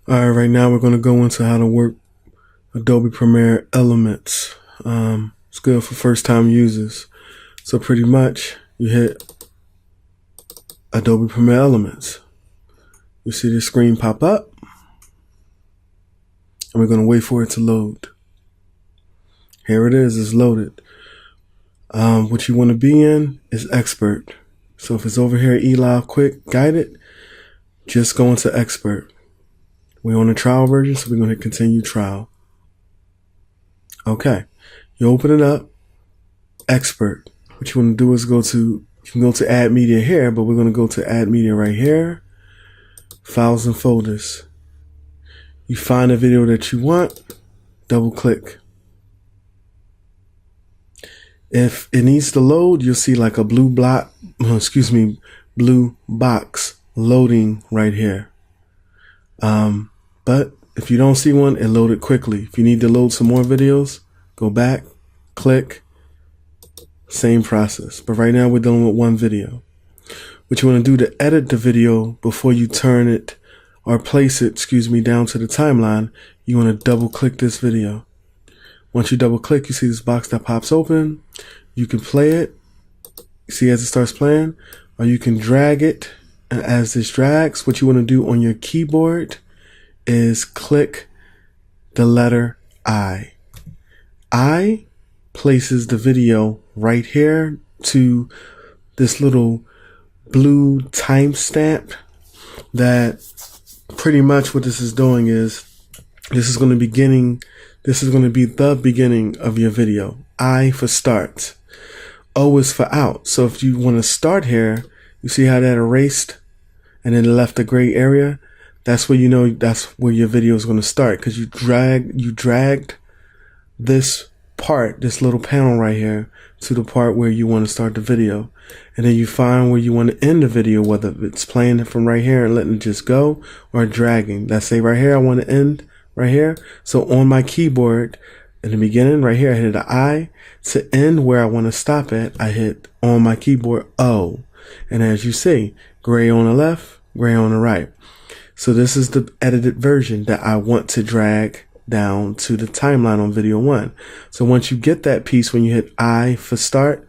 All right, right now we're going to go into how to work Adobe Premiere Elements. It's good for first time users. So pretty much you hit Adobe Premiere Elements. You see the screen pop up and we're going to wait for it to load. Here it is, it's loaded. What you want to be in is Expert. So if it's over here, eLive Quick Guided, just go into Expert. We're on the trial version, so we're going to continue trial. Okay, you open it up, Expert. What you want to do is you can go to Add Media here, but we're going to go to Add Media right here, Files and Folders. You find a video that you want, double click. If it needs to load, you'll see like a blue box loading right here. But if you don't see one, it loaded quickly. If you need to load some more videos, go back, click, same process. But right now we're dealing with one video. What you want to do to edit the video before you turn it or place it, down to the timeline, you want to double click this video. Once you double click, you see this box that pops open. You can play it, see as it starts playing, or you can drag it. And as this drags, what you want to do on your keyboard is click the letter I. I places the video right here to this little blue timestamp. That pretty much what this is doing is this is going to be the beginning of your video. I for start. O is for out. So if you want to start here, you see how that erased and then left a gray area? That's where you know that's where your video is going to start, because you dragged this part, this little panel right here, to the part where you want to start the video. And then you find where you want to end the video, whether it's playing it from right here and letting it just go, or dragging. Let's say right here I want to end right here. So on my keyboard in the beginning right here, I hit an I. To end where I want to stop at, I hit on my keyboard O. And as you see, gray on the left, gray on the right. So this is the edited version that I want to drag down to the timeline on video 1. So once you get that piece, when you hit I for start,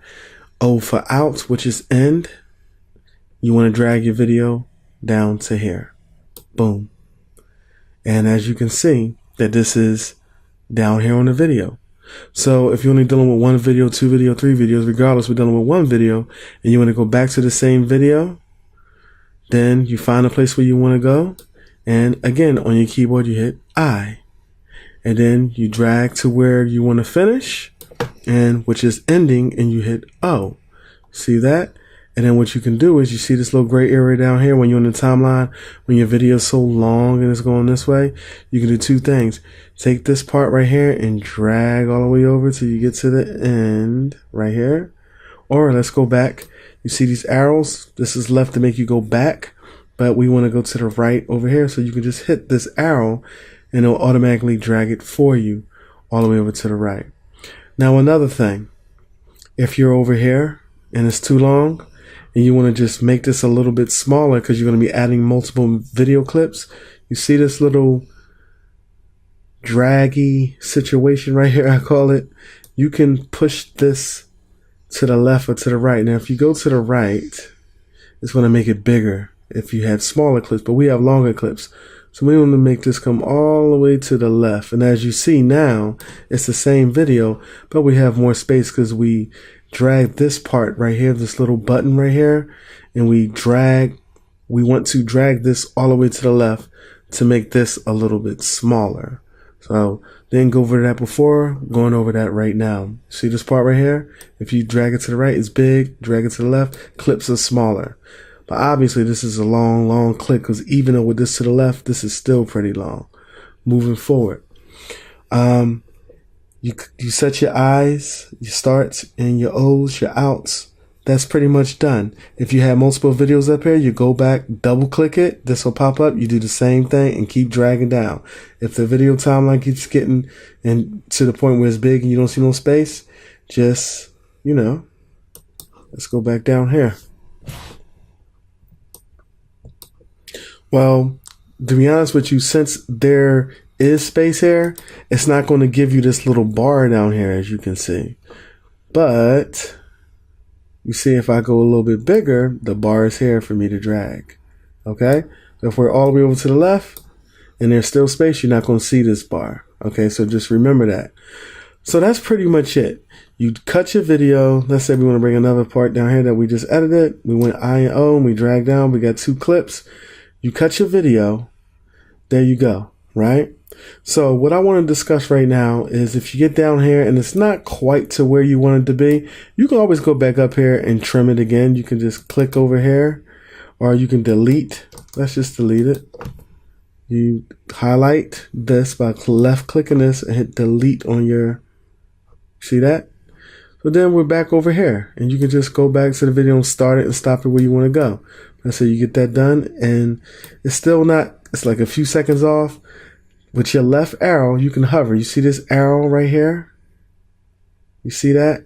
O for out, which is end, you want to drag your video down to here. Boom. And as you can see that this is down here on the video. So if you're only dealing with one video, 2 video, 3 videos, regardless, we're dealing with one video, and you want to go back to the same video, then you find a place where you want to go. And again, on your keyboard, you hit I. And then you drag to where you want to finish, and which is ending, and you hit O. See that? And then what you can do is you see this little gray area down here when you're in the timeline, when your video is so long and it's going this way, you can do 2 things. Take this part right here and drag all the way over till you get to the end right here. Or let's go back. You see these arrows? This is left to make you go back, but we want to go to the right over here. So you can just hit this arrow and it'll automatically drag it for you all the way over to the right. Now another thing, if you're over here and it's too long, and you want to just make this a little bit smaller because you're going to be adding multiple video clips, you see this little draggy situation right here, I call it. You can push this to the left or to the right. Now, if you go to the right, it's going to make it bigger if you have smaller clips, but we have longer clips. So we want to make this come all the way to the left. And as you see now, it's the same video, but we have more space because we drag this part right here, this little button right here, and we want to drag this all the way to the left to make this a little bit smaller. So didn't go over that before, going over that right now. See this part right here? If you drag it to the right, it's big. Drag it to the left, clips are smaller. But obviously this is a long clip, because even though with this to the left, this is still pretty long. Moving forward. You set your I's, your starts, and your O's, your outs. That's pretty much done. If you have multiple videos up here, you go back, double click it. This will pop up. You do the same thing and keep dragging down. If the video timeline keeps getting and to the point where it's big and you don't see no space, just, let's go back down here. Well, to be honest with you, since there is space here, it's not going to give you this little bar down here, as you can see. But you see, if I go a little bit bigger, the bar is here for me to drag. Okay? So if we're all the way over to the left and there's still space, you're not going to see this bar. Okay? So just remember that. So that's pretty much it. You cut your video. Let's say we want to bring another part down here that we just edited. We went I and O and we dragged down. We got 2 clips. You cut your video. There you go. Right? So what I want to discuss right now is if you get down here and it's not quite to where you want it to be, you can always go back up here and trim it again. You can just click over here, or you can delete. Let's just delete it. You highlight this by left clicking this and hit delete on your, see that? So then we're back over here and you can just go back to the video and start it and stop it where you want to go. Let's say you get that done and it's still not, it's like a few seconds off. With your left arrow, you can hover. You see this arrow right here? You see that?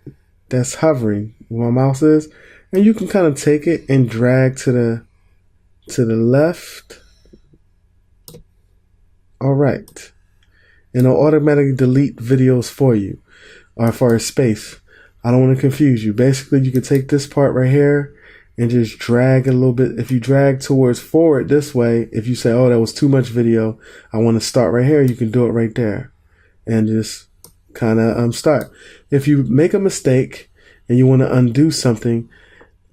That's hovering where my mouse is. And you can kind of take it and drag to the left. All right. And it'll automatically delete videos for you, or as far as space. I don't want to confuse you. Basically, you can take this part right here and just drag a little bit. If you drag towards forward this way, if you say, oh, that was too much video, I want to start right here, you can do it right there and just kind of start. If you make a mistake and you want to undo something,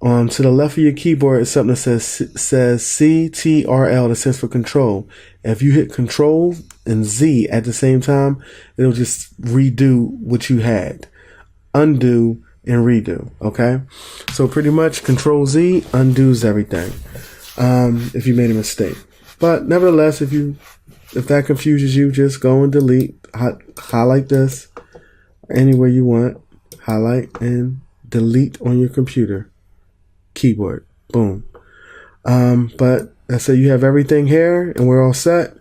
to the left of your keyboard is something that says CTRL, that stands for control. If you hit control and Z at the same time, it'll just redo what you had. Undo and redo. Okay, so pretty much Control Z undoes everything if you made a mistake. But nevertheless, if that confuses you, just go and delete, highlight this anywhere you want, highlight and delete on your computer keyboard. Boom. But let's say you have everything here and we're all set.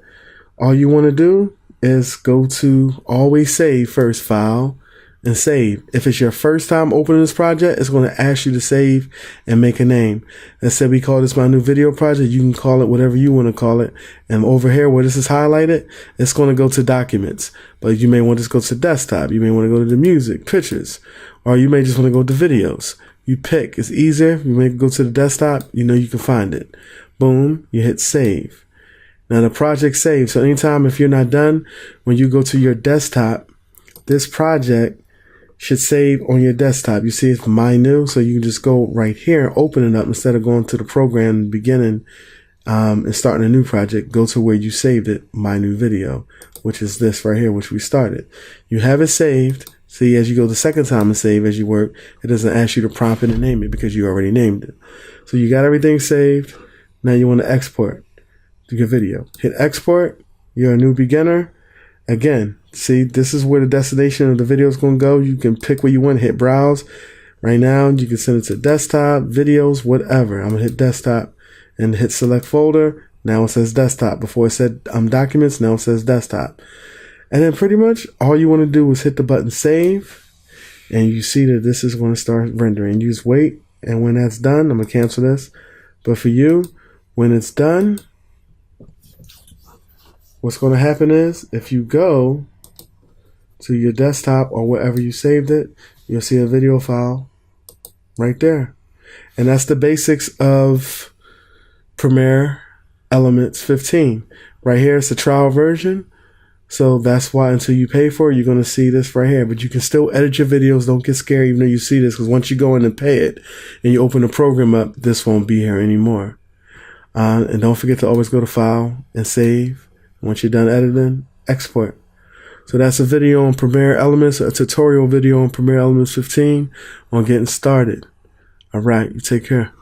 All you want to do is go to always save first, file, and save. If it's your first time opening this project, it's going to ask you to save and make a name. Let's say we call this my new video project. You can call it whatever you want to call it. And over here where this is highlighted, it's going to go to documents. But you may want to go to desktop. You may want to go to the music, pictures, or you may just want to go to videos. You pick. It's easier. You may go to the desktop. You know you can find it. Boom. You hit save. Now the project saves. So anytime if you're not done, when you go to your desktop, this project should save on your desktop. You see it's my new, so you can just go right here and open it up instead of going to the program in the beginning and starting a new project. Go to where you saved it, my new video, which is this right here, which we started. You have it saved. See, as you go the second time and save as you work, it doesn't ask you to prompt it and name it because you already named it. So you got everything saved. Now you want to export to your video. Hit export. You're a new beginner. Again, see, this is where the destination of the video is going to go. You can pick where you want, hit browse. Right now, you can send it to desktop, videos, whatever. I'm going to hit desktop and hit select folder. Now it says desktop. Before it said documents, now it says desktop. And then pretty much all you want to do is hit the button save. And you see that this is going to start rendering. You just wait. And when that's done, I'm going to cancel this. But for you, when it's done, what's going to happen is if you go to your desktop or wherever you saved it, you'll see a video file right there. And that's the basics of Premiere Elements 15. Right here, it's the trial version. So that's why until you pay for it, you're going to see this right here. But you can still edit your videos. Don't get scared even though you see this, because once you go in and pay it and you open the program up, this won't be here anymore. And don't forget to always go to File and Save. Once you're done editing, export. So that's a video on Premiere Elements, a tutorial video on Premiere Elements 15 on getting started. All right, you take care.